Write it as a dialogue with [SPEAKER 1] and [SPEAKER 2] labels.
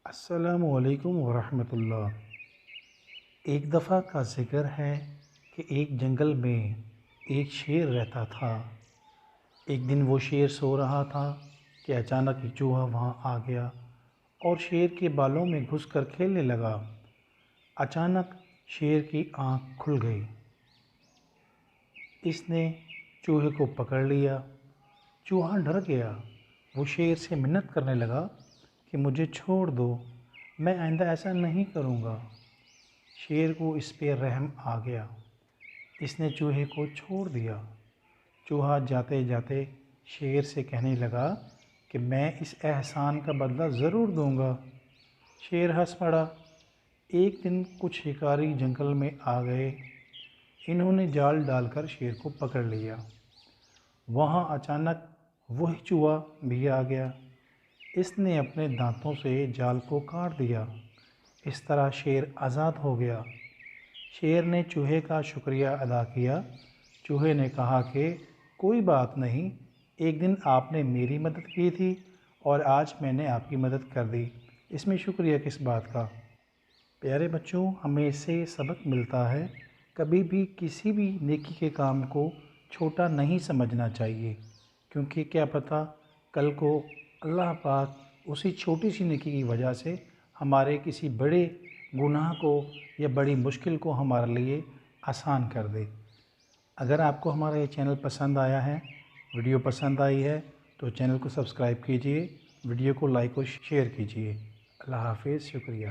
[SPEAKER 1] السلام علیکم ورحمۃ اللہ۔ ایک دفعہ کا ذکر ہے کہ ایک جنگل میں ایک شیر رہتا تھا۔ ایک دن وہ شیر سو رہا تھا کہ اچانک ایک چوہا وہاں آ گیا اور شیر کے بالوں میں گھس کر کھیلنے لگا۔ اچانک شیر کی آنکھ کھل گئی۔ اس نے چوہے کو پکڑ لیا۔ چوہا ڈر گیا۔ وہ شیر سے منت کرنے لگا کہ مجھے چھوڑ دو، میں آئندہ ایسا نہیں کروں گا۔ شیر کو اس پہ رحم آ گیا۔ اس نے چوہے کو چھوڑ دیا۔ چوہا جاتے جاتے شیر سے کہنے لگا کہ میں اس احسان کا بدلہ ضرور دوں گا۔ شیر ہنس پڑا۔ ایک دن کچھ شکاری جنگل میں آ گئے۔ انہوں نے جال ڈال کر شیر کو پکڑ لیا۔ وہاں اچانک وہی چوہا بھی آ گیا۔ اس نے اپنے دانتوں سے جال کو کاٹ دیا۔ اس طرح شیر آزاد ہو گیا۔ شیر نے چوہے کا شکریہ ادا کیا۔ چوہے نے کہا کہ کوئی بات نہیں، ایک دن آپ نے میری مدد کی تھی اور آج میں نے آپ کی مدد کر دی، اس میں شکریہ کس بات کا۔ پیارے بچوں، ہمیں اس سے سبق ملتا ہے کبھی بھی کسی بھی نیکی کے کام کو چھوٹا نہیں سمجھنا چاہیے، کیونکہ کیا پتہ کل کو اللہ پاک اسی چھوٹی سی نیکی کی وجہ سے ہمارے کسی بڑے گناہ کو یا بڑی مشکل کو ہمارے لیے آسان کر دے۔ اگر آپ کو ہمارا یہ چینل پسند آیا ہے، ویڈیو پسند آئی ہے تو چینل کو سبسکرائب کیجئے، ویڈیو کو لائک و شیئر کیجئے۔ اللہ حافظ، شکریہ۔